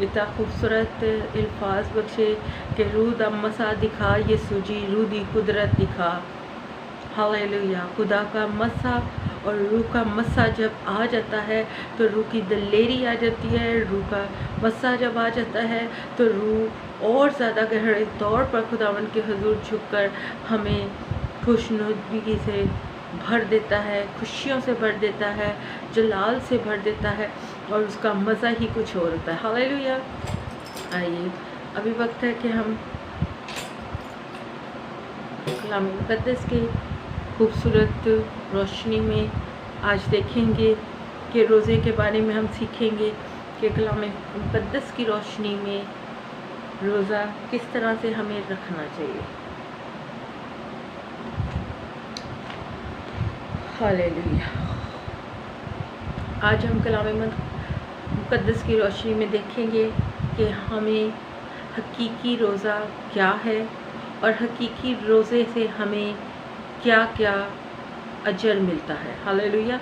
اتنا خوبصورت الفاظ بخشے کہ روح دا مسا دکھا یسوع جی، روح دی قدرت دکھا۔ ہاللیلویا۔ خدا کا مسا اور روح کا مسا جب آ جاتا ہے تو روح کی دلیری آ جاتی ہے، روح کا مسا جب آ جاتا ہے تو روح اور زیادہ گہرے طور پر خداوند کے حضور جھک کر ہمیں خوشنودگی سے بھر دیتا ہے، خوشیوں سے بھر دیتا ہے، جلال سے بھر دیتا ہے، اور اس کا مزہ ہی کچھ اور ہوتا ہے۔ ہاللیلویا۔ آئیے ابھی وقت ہے کہ ہم کلام مقدس کے خوبصورت روشنی میں آج دیکھیں گے کہ روزے کے بارے میں ہم سیکھیں گے کہ کلام مقدس کی روشنی میں روزہ کس طرح سے ہمیں رکھنا چاہیے۔ ہاللیلویا۔ آج ہم کلام مقدس کی روشنی میں دیکھیں گے کہ ہمیں حقیقی روزہ کیا ہے اور حقیقی روزے سے ہمیں کیا کیا اجر ملتا ہے۔ ہاللیلویا۔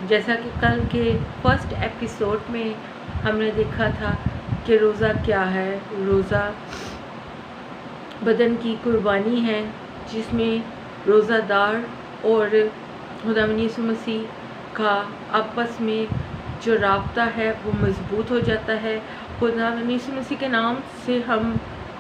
جیسا کہ کل کے فرسٹ ایپیسوڈ میں ہم نے دیکھا تھا کہ روزہ کیا ہے۔ روزہ بدن کی قربانی ہے جس میں روزہ دار اور خداوند یسوع مسیح کا آپس میں جو رابطہ ہے وہ مضبوط ہو جاتا ہے۔ خداوند یسوع مسیح کے نام سے ہم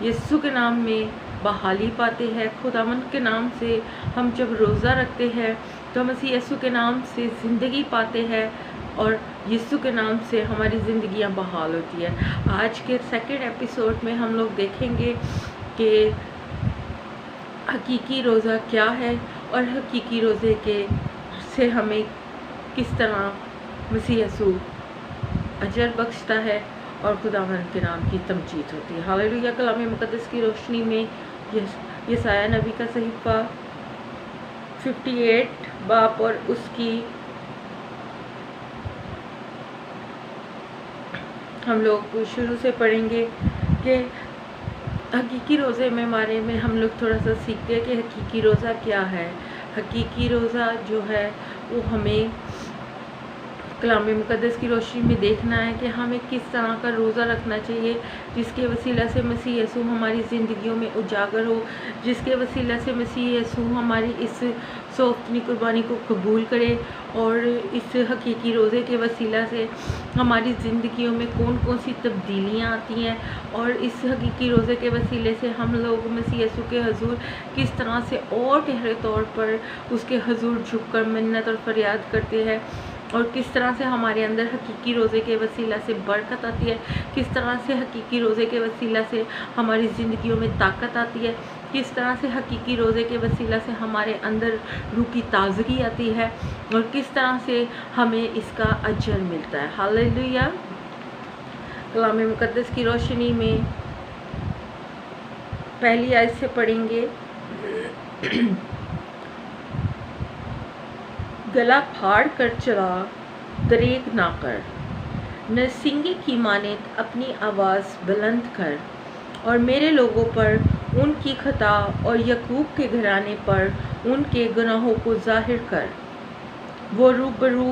یسوع کے نام میں بحالی پاتے ہیں۔ خداوند کے نام سے ہم جب روزہ رکھتے ہیں تو ہم مسیح یسوع کے نام سے زندگی پاتے ہیں اور یسوع کے نام سے ہماری زندگیاں بحال ہوتی ہیں۔ آج کے سیکنڈ ایپیسوڈ میں ہم لوگ دیکھیں گے کہ حقیقی روزہ کیا ہے اور حقیقی روزے کے سے ہمیں کس طرح مسیح یسوع اجر بخشتا ہے اور خداوند کے نام کی تمجید ہوتی ہے۔ ہاللیلویا۔ کلام مقدس کی روشنی میں یسایہ نبی کا صحیفہ 58 باپ اور اس کی ہم لوگ شروع سے پڑھیں گے کہ حقیقی روزے میں بارے میں ہم لوگ تھوڑا سا سیکھتے ہیں کہ حقیقی روزہ کیا ہے۔ حقیقی روزہ جو ہے وہ ہمیں کلام مقدس کی روشنی میں دیکھنا ہے کہ ہمیں کس طرح کا روزہ رکھنا چاہیے جس کے وسیلہ سے مسیح یسوع ہماری زندگیوں میں اجاگر ہو، جس کے وسیلہ سے مسیح یسوع ہماری اس سوختنی قربانی کو قبول کرے، اور اس حقیقی روزے کے وسیلہ سے ہماری زندگیوں میں کون کون سی تبدیلیاں آتی ہیں، اور اس حقیقی روزے کے وسیلے سے ہم لوگ مسیح یسوع کے حضور کس طرح سے اور گہرے طور پر اس کے حضور جھک کر منت اور فریاد کرتے ہیں، اور کس طرح سے ہمارے اندر حقیقی روزے کے وسیلہ سے برکت آتی ہے، کس طرح سے حقیقی روزے کے وسیلہ سے ہماری زندگیوں میں طاقت آتی ہے، کس طرح سے حقیقی روزے کے وسیلہ سے ہمارے اندر روح کی تازگی آتی ہے، اور کس طرح سے ہمیں اس کا اجر ملتا ہے۔ ہاللیلویا۔ کلام مقدس کی روشنی میں پہلی آیت سے پڑھیں گے۔ گلا پھاڑ کر چلا دریغ نہ کر، نرسنگی کی مانند اپنی آواز بلند کر، اور میرے لوگوں پر ان کی خطا اور یعقوب کے گھرانے پر ان کے گناہوں کو ظاہر کر۔ وہ روبرو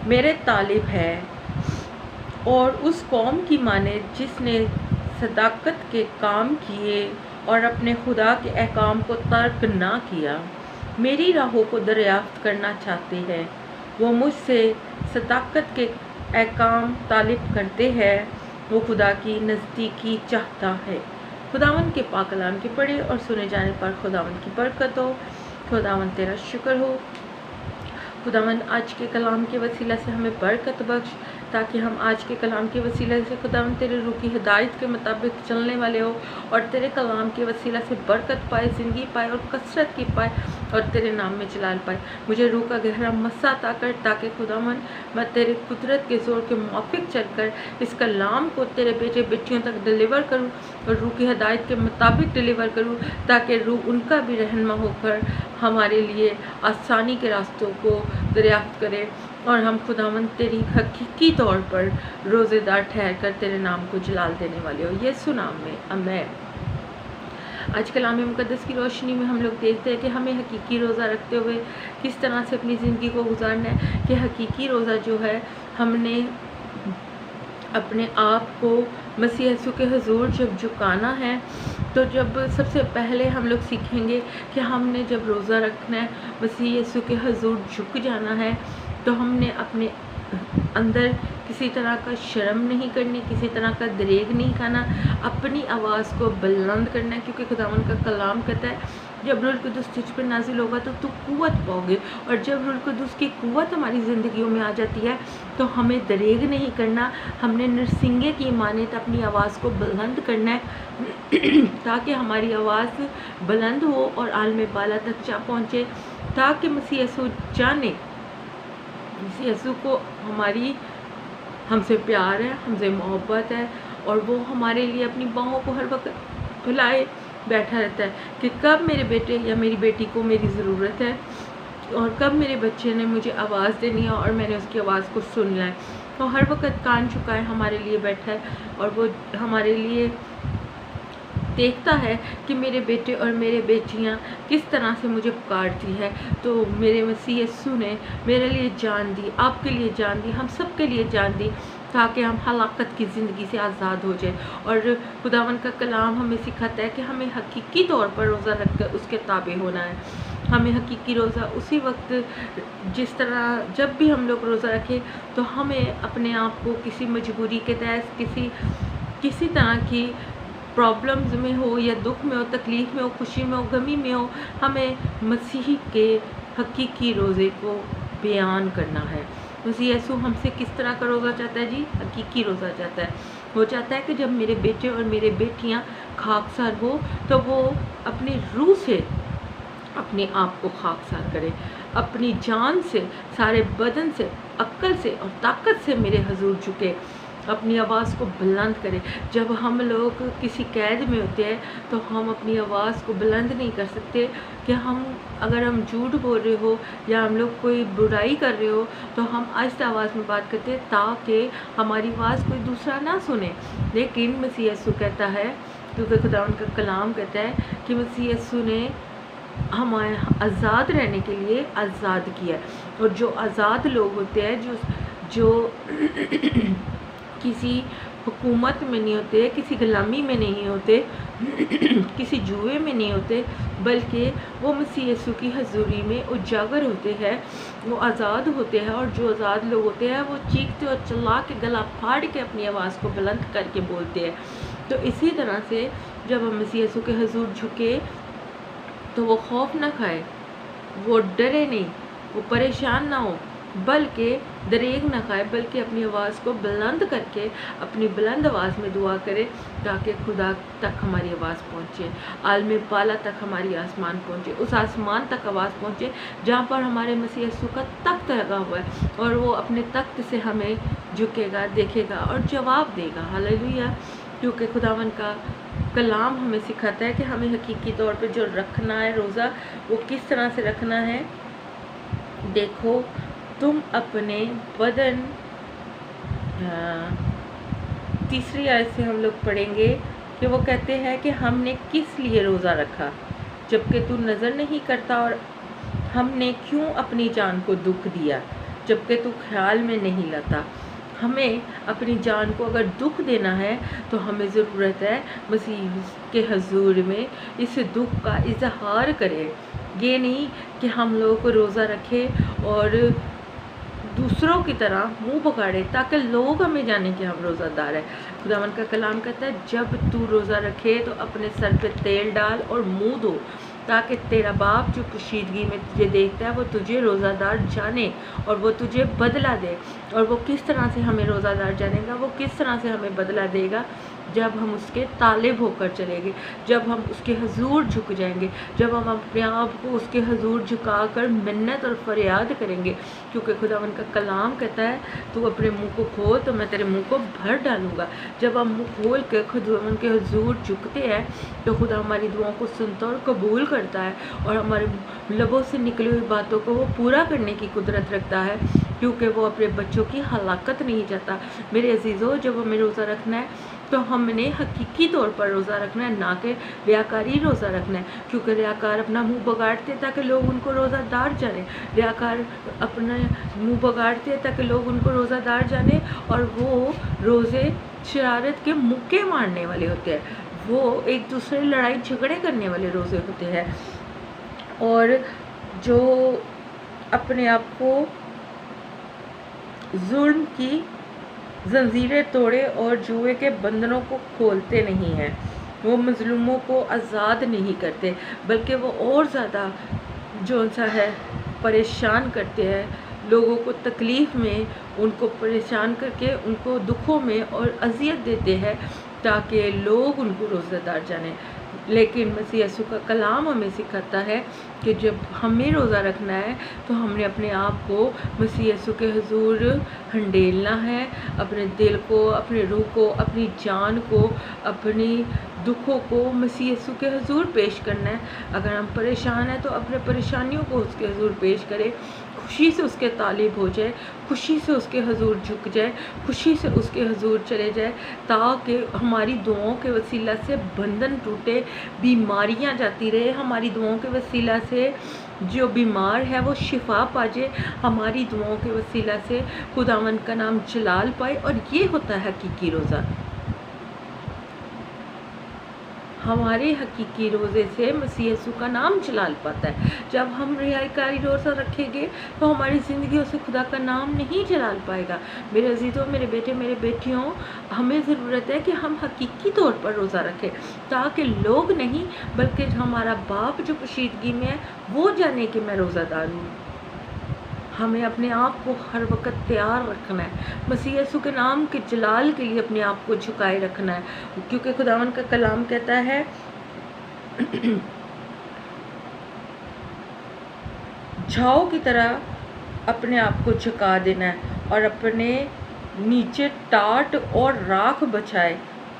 میرے طالب ہے اور اس قوم کی مانند جس نے صداقت کے کام کیے اور اپنے خدا کے احکام کو ترک نہ کیا، میری راہوں کو دریافت کرنا چاہتے ہیں۔ وہ مجھ سے صداقت کے احکام طالب کرتے ہیں، وہ خدا کی نزدیکی چاہتا ہے۔ خداوند کے پاک کلام کے پڑھے اور سنے جانے پر خداوند کی برکت ہو۔ خداوند تیرا شکر ہو۔ خداوند آج کے کلام کے وسیلہ سے ہمیں برکت بخش، تاکہ ہم آج کے کلام کے وسیلہ سے خداوند تیرے روح کی ہدایت کے مطابق چلنے والے ہو، اور تیرے کلام کے وسیلہ سے برکت پائے، زندگی پائے اور کثرت کی پائے، اور تیرے نام میں جلال پائے۔ مجھے روح کا گہرا مسا عطا کر، تاکہ خداوند میں تیرے قدرت کے زور کے موافق چل کر اس کلام کو تیرے بیٹے بیٹیوں تک ڈلیور کروں، اور روح کی ہدایت کے مطابق ڈلیور کروں، تاکہ روح ان کا بھی رہنما ہو کر ہمارے لیے آسانی کے راستوں کو دریافت کرے، اور ہم خداوند تیری حقیقی طور پر روزے دار ٹھہر کر تیرے نام کو جلال دینے والے ہو، یسوع نام میں آمین۔ آج کلام مقدس کی روشنی میں ہم لوگ دیکھتے ہیں کہ ہمیں حقیقی روزہ رکھتے ہوئے کس طرح سے اپنی زندگی کو گزارنا ہے، کہ حقیقی روزہ جو ہے ہم نے اپنے آپ کو مسیح یسوع کے حضور جب جھکانا ہے، تو جب سب سے پہلے ہم لوگ سیکھیں گے کہ ہم نے جب روزہ رکھنا ہے، مسیح یسوع کے حضور جھک جانا ہے، تو ہم نے اپنے اندر کسی طرح کا شرم نہیں کرنی، کسی طرح کا دریغ نہیں کھانا، اپنی آواز کو بلند کرنا ہے، کیونکہ خداوند کا کلام کہتا ہے جب روح القدس تجھ پر نازل ہوگا تو قوت پاؤ گے، اور جب روح القدس کی قوت ہماری زندگیوں میں آ جاتی ہے تو ہمیں دریغ نہیں کرنا، ہم نے نرسنگے کی مانند اپنی آواز کو بلند کرنا ہے تاکہ ہماری آواز بلند ہو اور عالم بالا تک جا پہنچے، تاکہ مسیح یسوع جانے، مسیح یسوع کو ہم سے پیار ہے، ہم سے محبت ہے، اور وہ ہمارے لیے اپنی باہوں کو ہر وقت پھیلائے بیٹھا رہتا ہے کہ کب میرے بیٹے یا میری بیٹی کو میری ضرورت ہے، اور کب میرے بچے نے مجھے آواز دینی ہے اور میں نے اس کی آواز کو سننا ہے۔ تو ہر وقت کان چکائے ہمارے لیے بیٹھا ہے، اور وہ ہمارے لیے دیکھتا ہے کہ میرے بیٹے اور میرے بیٹیاں کس طرح سے مجھے پکارتی ہے۔ تو میرے مسیح یسوع نے میرے لیے جان دی، آپ کے لیے جان دی، ہم سب کے لیے جان دی، تاکہ ہم ہلاکت کی زندگی سے آزاد ہو جائیں۔ اور خداوند کا کلام ہمیں سکھاتا ہے کہ ہمیں حقیقی طور پر روزہ رکھ کر اس کے تابع ہونا ہے۔ ہمیں حقیقی روزہ اسی وقت، جس طرح جب بھی ہم لوگ روزہ رکھیں تو ہمیں اپنے آپ کو کسی مجبوری کے تحت، کسی طرح کی پرابلمز میں ہو یا دکھ میں ہو، تکلیف میں ہو، خوشی میں ہو، غمی میں ہو، ہمیں مسیح کے حقیقی روزے کو بیان کرنا ہے۔ مسیح یسوع ہم سے کس طرح کا روزہ چاہتا ہے جی؟ حقیقی روزہ چاہتا ہے۔ وہ چاہتا ہے کہ جب میرے بیٹے اور میرے بیٹیاں خاکسار ہو تو وہ اپنی روح سے اپنے آپ کو خاکسار کرے، اپنی جان سے، سارے بدن سے، عقل سے اور طاقت سے میرے حضور جھکے، اپنی آواز کو بلند کرے۔ جب ہم لوگ کسی قید میں ہوتے ہیں تو ہم اپنی آواز کو بلند نہیں کر سکتے، کہ اگر ہم جھوٹ بول رہے ہو یا ہم لوگ کوئی برائی کر رہے ہو تو ہم آہستہ آواز میں بات کرتے ہیں تاکہ ہماری آواز کوئی دوسرا نہ سنے۔ لیکن مسیح یسوع کہتا ہے، کیونکہ خداوند کا کلام کہتا ہے کہ مسیح یسوع نے ہمیں آزاد رہنے کے لیے آزاد کیا ہے، اور جو آزاد لوگ ہوتے ہیں، جو کسی حکومت میں نہیں ہوتے، کسی غلامی میں نہیں ہوتے، کسی جوئے میں نہیں ہوتے، بلکہ وہ مسیح یسوع کی حضوری میں اجاگر ہوتے ہیں، وہ آزاد ہوتے ہیں۔ اور جو آزاد لوگ ہوتے ہیں وہ چیختے اور چلا کے، گلا پھاڑ کے اپنی آواز کو بلند کر کے بولتے ہیں۔ تو اسی طرح سے جب ہم مسیح یسوع کے حضور جھکے تو وہ خوف نہ کھائے، وہ ڈرے نہیں، وہ پریشان نہ ہو، بلکہ دریغ نہ کھائے، بلکہ اپنی آواز کو بلند کر کے اپنی بلند آواز میں دعا کرے تاکہ خدا تک ہماری آواز پہنچے، عالم بالا تک ہماری آسمان پہنچے، اس آسمان تک آواز پہنچے جہاں پر ہمارے مسیح یسوع کا تخت لگا ہوا ہے، اور وہ اپنے تخت سے ہمیں جھکے گا، دیکھے گا اور جواب دے گا۔ ہاللیلویہ! کیونکہ خداوند کا کلام ہمیں سکھاتا ہے کہ ہمیں حقیقی طور پہ جو رکھنا ہے روزہ، وہ کس طرح سے رکھنا ہے۔ دیکھو، تم اپنے بدن، تیسری آیت سے ہم لوگ پڑھیں گے کہ وہ کہتے ہیں کہ ہم نے کس لیے روزہ رکھا جبکہ تو نظر نہیں کرتا، اور ہم نے کیوں اپنی جان کو دکھ دیا جبکہ تو خیال میں نہیں لاتا۔ ہمیں اپنی جان کو اگر دکھ دینا ہے تو ہمیں ضرورت ہے مسیح کے حضور میں اس دکھ کا اظہار کرے۔ یہ نہیں کہ ہم لوگ روزہ رکھے اور دوسروں کی طرح منہ پکاڑے تاکہ لوگ ہمیں جانیں کہ ہم روزہ دار ہیں۔ خداوند کا کلام کہتا ہے جب تو روزہ رکھے تو اپنے سر پہ تیل ڈال اور منہ دھو، تاکہ تیرا باپ جو کشیدگی میں تجھے دیکھتا ہے وہ تجھے روزہ دار جانے اور وہ تجھے بدلہ دے۔ اور وہ کس طرح سے ہمیں روزہ دار جانے گا، وہ کس طرح سے ہمیں بدلہ دے گا؟ جب ہم اس کے طالب ہو کر چلیں گے، جب ہم اس کے حضور جھک جائیں گے، جب ہم اپنے آپ کو اس کے حضور جھکا کر منت اور فریاد کریں گے، کیونکہ خداوند کا کلام کہتا ہے تو اپنے منہ کو کھول تو میں تیرے منہ کو بھر ڈالوں گا۔ جب ہم منہ کھول کے خداوند کے حضور جھکتے ہیں تو خدا ہماری دعاؤں کو سنتا اور قبول کرتا ہے، اور ہمارے لبوں سے نکلی ہوئی باتوں کو وہ پورا کرنے کی قدرت رکھتا ہے، کیونکہ وہ اپنے بچوں کی ہلاکت نہیں چاہتا۔ میرے عزیزو، جب ہمیں روزہ رکھنا ہے تو ہم نے حقیقی طور پر روزہ رکھنا ہے، نہ کہ ریاکاری روزہ رکھنا ہے، کیونکہ ریاکار اپنا منہ بگاڑتے تاکہ لوگ ان کو روزہ دار جانیں، ریاکار اپنا منہ بگاڑتے تاکہ لوگ ان کو روزہ دار جانیں، اور وہ روزے شرارت کے مکے مارنے والے ہوتے ہیں، وہ ایک دوسرے لڑائی جھگڑے کرنے والے روزے ہوتے ہیں، اور جو اپنے آپ کو ظلم کی زنجیریں توڑے اور جوئے کے بندنوں کو کھولتے نہیں ہیں، وہ مظلوموں کو آزاد نہیں کرتے بلکہ وہ اور زیادہ جو سا ہے پریشان کرتے ہیں، لوگوں کو تکلیف میں ان کو پریشان کر کے ان کو دکھوں میں اور اذیت دیتے ہیں تاکہ لوگ ان کو روزہ دار جانیں۔ لیکن مسیح یسوع کا کلام ہمیں سکھاتا ہے کہ جب ہمیں روزہ رکھنا ہے تو ہم نے اپنے آپ کو مسیح یسوع کے حضور ہنڈیلنا ہے، اپنے دل کو، اپنے روح کو، اپنی جان کو، اپنی دکھوں کو مسیح یسوع کے حضور پیش کرنا ہے۔ اگر ہم پریشان ہیں تو اپنے پریشانیوں کو اس کے حضور پیش کرے، خوشی سے اس کے طالب ہو جائے، خوشی سے اس کے حضور جھک جائے، خوشی سے اس کے حضور چلے جائے، تاکہ ہماری دعاؤں کے وسیلہ سے بندھن ٹوٹے، بیماریاں جاتی رہے، ہماری دعاؤں کے وسیلہ سے جو بیمار ہے وہ شفا پا جائے، ہماری دعاؤں کے وسیلہ سے خداوند کا نام جلال پائے، اور یہ ہوتا ہے حقیقی روزہ۔ ہمارے حقیقی روزے سے مسیح یسوع کا نام جلال پاتا ہے۔ جب ہم ریاکاری روزہ رکھیں گے تو ہماری زندگیوں سے خدا کا نام نہیں جلال پائے گا۔ میرے عزیزوں، میرے بیٹے، میرے بیٹیوں، ہمیں ضرورت ہے کہ ہم حقیقی طور پر روزہ رکھیں تاکہ لوگ نہیں بلکہ ہمارا باپ جو پوشیدگی میں ہے وہ جانے کہ میں روزہ دار ہوں۔ ہمیں اپنے آپ کو ہر وقت تیار رکھنا ہے، مسیح یسوع کے نام کے جلال کے لیے اپنے آپ کو جھکائے رکھنا ہے، کیونکہ خداوند کا کلام کہتا ہے جھاؤ کی طرح اپنے آپ کو جھکا دینا ہے اور اپنے نیچے ٹاٹ اور راکھ بچھائے۔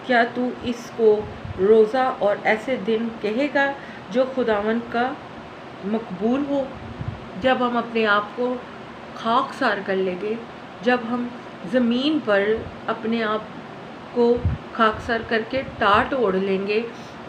کیا تو اس کو روزہ اور ایسے دن کہے گا جو خداوند کا مقبول ہو؟ جب ہم اپنے آپ کو خاکسار کر لیں گے، جب ہم زمین پر اپنے آپ کو خاکسار کر کے ٹاٹ اوڑھ لیں گے،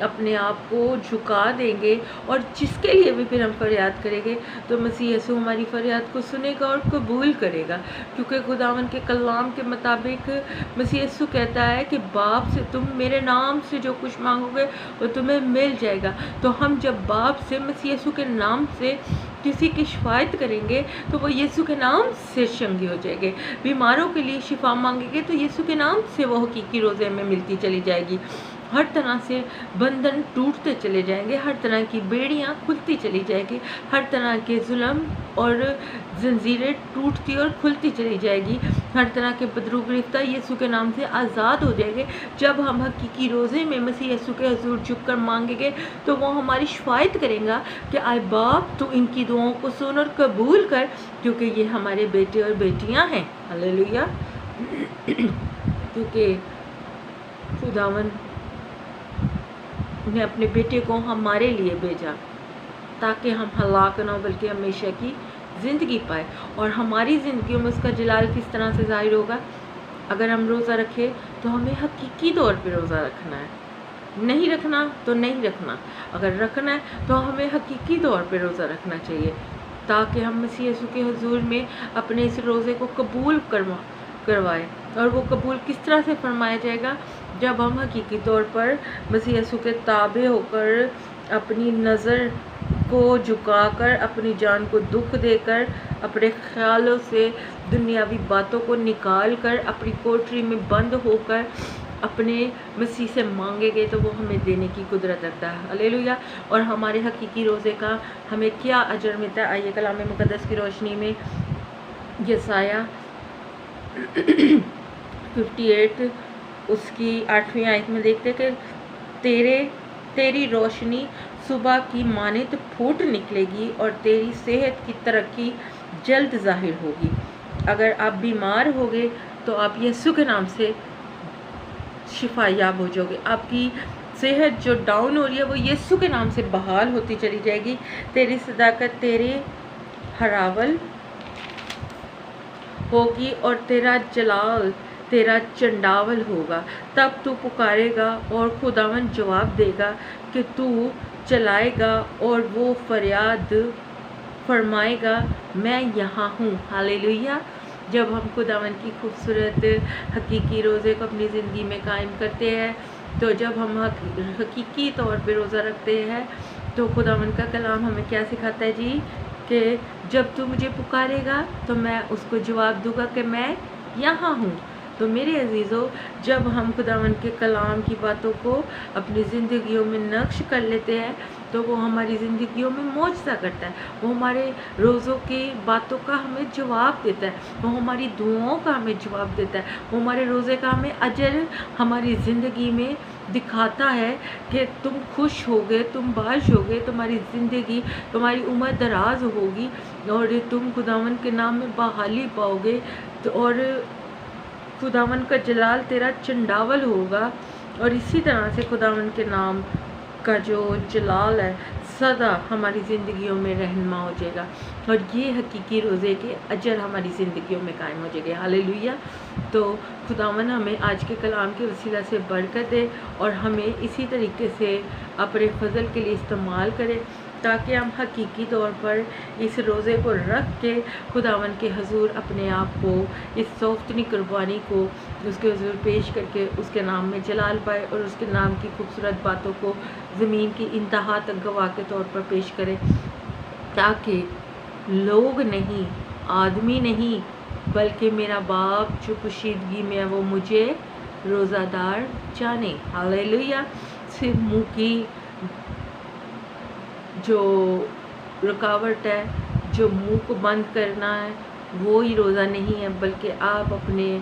اپنے آپ کو جھکا دیں گے، اور جس کے لیے بھی پھر ہم فریاد کریں گے تو مسیح یسوع ہماری فریاد کو سنے گا اور قبول کرے گا، کیونکہ خداوند کے کلام کے مطابق مسیح یسوع کہتا ہے کہ باپ سے تم میرے نام سے جو کچھ مانگو گے وہ تمہیں مل جائے گا۔ تو ہم جب باپ سے مسیح یسوع کے نام سے کسی کی شفاعت کریں گے تو وہ یسوع کے نام سے چنگے ہو جائیں گے، بیماروں کے لیے شفا مانگیں گے تو یسوع کے نام سے وہ حقیقی روزے میں ملتی چلی جائے گی، ہر طرح سے بندھن ٹوٹتے چلے جائیں گے، ہر طرح کی بیڑیاں کھلتی چلی جائے گی، ہر طرح کے ظلم اور زنجیریں ٹوٹتی اور کھلتی چلی جائے گی، ہر طرح کے بدرو گرفتہ یسوع کے نام سے آزاد ہو جائے گے۔ جب ہم حقیقی روزے میں مسیح یسوع کے حضور جھک کر مانگیں گے تو وہ ہماری شفاعت کریں گا کہ اے باپ تو ان کی دعاؤں کو سن اور قبول کر، کیونکہ یہ ہمارے بیٹے اور بیٹیاں ہیں۔ ہلیلویہ! کیونکہ خداوند نے اپنے بیٹے کو ہمارے لیے بھیجا تاکہ ہم ہلاک نہ ہو بلکہ ہمیشہ کی زندگی پائے، اور ہماری زندگیوں میں اس کا جلال کس طرح سے ظاہر ہوگا؟ اگر ہم روزہ رکھیں تو ہمیں حقیقی طور پہ روزہ رکھنا ہے، نہیں رکھنا تو نہیں رکھنا، اگر رکھنا ہے تو ہمیں حقیقی طور پہ روزہ رکھنا چاہیے تاکہ ہم مسیح یسوع کے حضور میں اپنے اس روزے کو قبول کروائے۔ اور وہ قبول کس طرح سے فرمایا جائے گا؟ جب ہم حقیقی طور پر مسیح یسوع کے تابع ہو کر، اپنی نظر کو جھکا کر، اپنی جان کو دکھ دے کر، اپنے خیالوں سے دنیاوی باتوں کو نکال کر، اپنی کوٹری میں بند ہو کر اپنے مسیح سے مانگے گے تو وہ ہمیں دینے کی قدرت رکھتا ہے۔ ہلیلویہ! اور ہمارے حقیقی روزے کا ہمیں کیا اجر ملتا ہے؟ آئیے کلام مقدس کی روشنی میں یسایہ 58 اس کی 8ویں آیت میں دیکھتے کہ تیری روشنی صبح کی مانند پھوٹ نکلے گی اور تیری صحت کی ترقی جلد ظاہر ہوگی۔ اگر آپ بیمار ہوگے تو آپ یسوع کے نام سے شفا یاب ہو جاؤ گے، آپ کی صحت جو ڈاؤن ہو رہی ہے وہ یسوع کے نام سے بحال ہوتی چلی جائے گی، تیری صداقت تیرے ہراول ہوگی اور تیرا جلال تیرا چنڈاول ہوگا۔ تب تو پکارے گا اور خداوند جواب دے گا کہ تو چلائے گا، اور وہ فریاد فرمائے گا میں یہاں ہوں۔ ہاللیلویہ۔ جب ہم خداوند کی خوبصورت حقیقی روزے کو اپنی زندگی میں قائم کرتے ہیں، تو جب ہم حقیقی طور پہ روزہ رکھتے ہیں، تو خداوند کا کلام ہمیں کیا سکھاتا ہے جی؟ کہ جب تو مجھے پکارے گا تو میں اس کو جواب دوں گا کہ میں یہاں ہوں۔ تو میرے عزیزو، جب ہم خداوند کے کلام کی باتوں کو اپنی زندگیوں میں نقش کر لیتے ہیں، تو وہ ہماری زندگیوں میں معجزہ کرتا ہے۔ وہ ہمارے روزوں کی باتوں کا ہمیں جواب دیتا ہے، وہ ہماری دعاؤں کا ہمیں جواب دیتا ہے، وہ ہمارے روزے کا ہمیں اجر ہماری زندگی میں دکھاتا ہے کہ تم خوش ہوگے، تم باش ہوگے، تمہاری زندگی، تمہاری عمر دراز ہوگی، اور تم خداوند کے نام میں بحالی پاؤ گے، اور خداوند کا جلال تیرا چنڈاول ہوگا۔ اور اسی طرح سے خداوند کے نام کا جو جلال ہے سدا ہماری زندگیوں میں رہنما ہو جائے گا، اور یہ حقیقی روزے کے اجر ہماری زندگیوں میں قائم ہو جائے گا۔ ہاللیلویہ۔ تو خداوند ہمیں آج کے کلام کے وسیلہ سے برکت دے، اور ہمیں اسی طریقے سے اپنے فضل کے لیے استعمال کرے، تاکہ ہم حقیقی طور پر اس روزے کو رکھ کے خداوند کے حضور اپنے آپ کو، اس سوفتنی قربانی کو اس کے حضور پیش کر کے اس کے نام میں جلال پائے، اور اس کے نام کی خوبصورت باتوں کو زمین کی انتہا تک گواہ کے طور پر پیش کرے، تاکہ لوگ نہیں، آدمی نہیں، بلکہ میرا باپ جو پوشیدگی میں ہے وہ مجھے روزہ دار جانے۔ ہاللیلویہ۔ صرف منہ کی جو رکاوٹ ہے، جو منہ کو بند کرنا ہے، وہی روزہ نہیں ہے، بلکہ آپ اپنے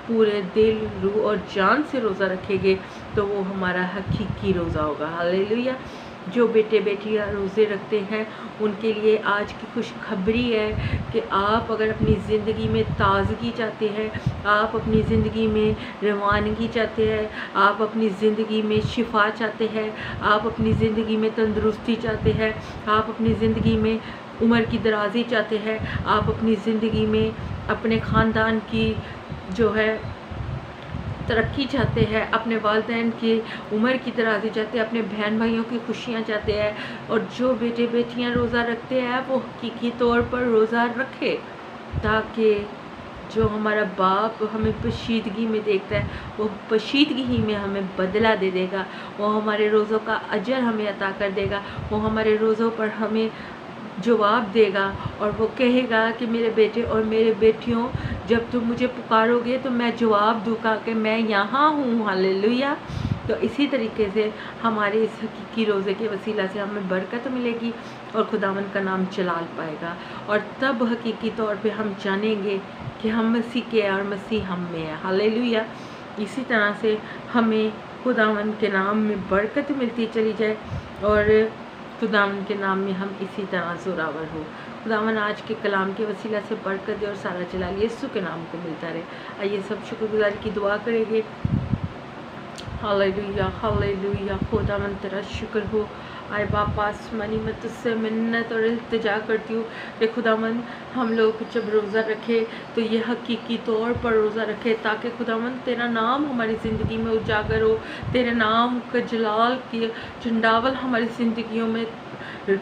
پورے دل، روح اور جان سے روزہ رکھیں گے تو وہ ہمارا حقیقی روزہ ہوگا۔ ہاللیلویہ۔ جو بیٹے بیٹیاں روزے رکھتے ہیں ان کے لیے آج کی خوشخبری ہے کہ آپ اگر اپنی زندگی میں تازگی چاہتے ہیں، آپ اپنی زندگی میں روانگی چاہتے ہیں، آپ اپنی زندگی میں شفا چاہتے ہیں، آپ اپنی زندگی میں تندرستی چاہتے ہیں، آپ اپنی زندگی میں عمر کی درازی چاہتے ہیں، آپ اپنی زندگی میں اپنے خاندان کی جو ہے ترقی چاہتے ہیں، اپنے والدین کی عمر کی درازی چاہتے ہیں، اپنے بہن بھائیوں کی خوشیاں چاہتے ہیں، اور جو بیٹے بیٹیاں روزہ رکھتے ہیں وہ حقیقی طور پر روزہ رکھے، تاکہ جو ہمارا باپ ہمیں پوشیدگی میں دیکھتا ہے وہ پوشیدگی ہی میں ہمیں بدلہ دے دے گا، وہ ہمارے روزوں کا اجر ہمیں عطا کر دے گا، وہ ہمارے روزوں پر ہمیں جواب دے گا، اور وہ کہے گا کہ میرے بیٹے اور میرے بیٹیوں، جب تم مجھے پکارو گے تو میں جواب دوں گا کہ میں یہاں ہوں۔ ہاللیلویہ۔ تو اسی طریقے سے ہمارے اس حقیقی روزے کے وسیلہ سے ہمیں برکت ملے گی، اور خداوند کا نام جلال پائے گا، اور تب حقیقی طور پہ ہم جانیں گے کہ ہم مسیح کے ہیں اور مسیح ہم میں ہے۔ ہاللیلویہ۔ اسی طرح سے ہمیں خداوند کے نام میں برکت ملتی چلی جائے، اور خداوند کے نام میں ہم اسی طرح زوراور ہو۔ خداوند آج کے کلام کے وسیلہ سے برکت دے، اور سارا جلال یسوع کے نام کو ملتا رہے۔ آئیے سب شکر گزاری کی دعا کریں گے۔ ہاللیلویہ، ہاللیلویہ۔ خداوند تیرا شکر ہو۔ آئے باپا آسمانی، میں تجھ سے منت اور التجا کرتی ہوں کہ خداوند ہم لوگ جب روزہ رکھے تو یہ حقیقی طور پر روزہ رکھے، تاکہ خداوند تیرا نام ہماری زندگی میں اجاگر ہو، تیرے نام کا جلال کی چنڈاول ہماری زندگیوں میں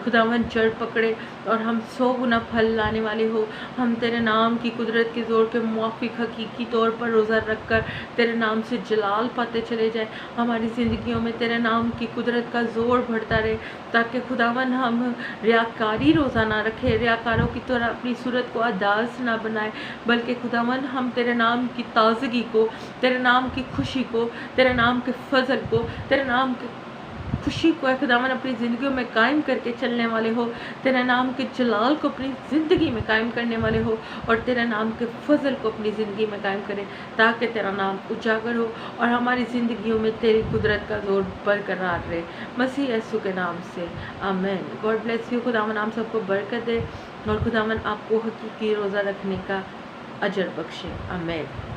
خداوند جڑ پکڑے، اور ہم 100 گنا پھل لانے والے ہو۔ ہم تیرے نام کی قدرت کے زور کے موافق حقیقی طور پر روزہ رکھ کر تیرے نام سے جلال پاتے چلے جائیں، ہماری زندگیوں میں تیرے نام کی قدرت کا زور بڑھتا رہے، تاکہ خداوند ہم ریاکاری روزہ نہ رکھے، ریاکاروں کی طرح اپنی صورت کو اداس نہ بنائے، بلکہ خداوند ہم تیرے نام کی تازگی کو، تیرے نام کی خوشی کو، تیرے نام کے فضل کو، تیرے نام کی خوشی کو خداوند اپنی زندگیوں میں قائم کر کے چلنے والے ہو، تیرے نام کے جلال کو اپنی زندگی میں قائم کرنے والے ہو، اور تیرے نام کے فضل کو اپنی زندگی میں قائم کرے، تاکہ تیرا نام اجاگر ہو، اور ہماری زندگیوں میں تیری قدرت کا زور برقرار رہے، مسیح یسوع کے نام سے آمین۔ God bless you. خداوند ہم سب کو برکت دے، اور خداوند آپ کو حقیقی روزہ رکھنے کا اجر بخشے۔ آمین۔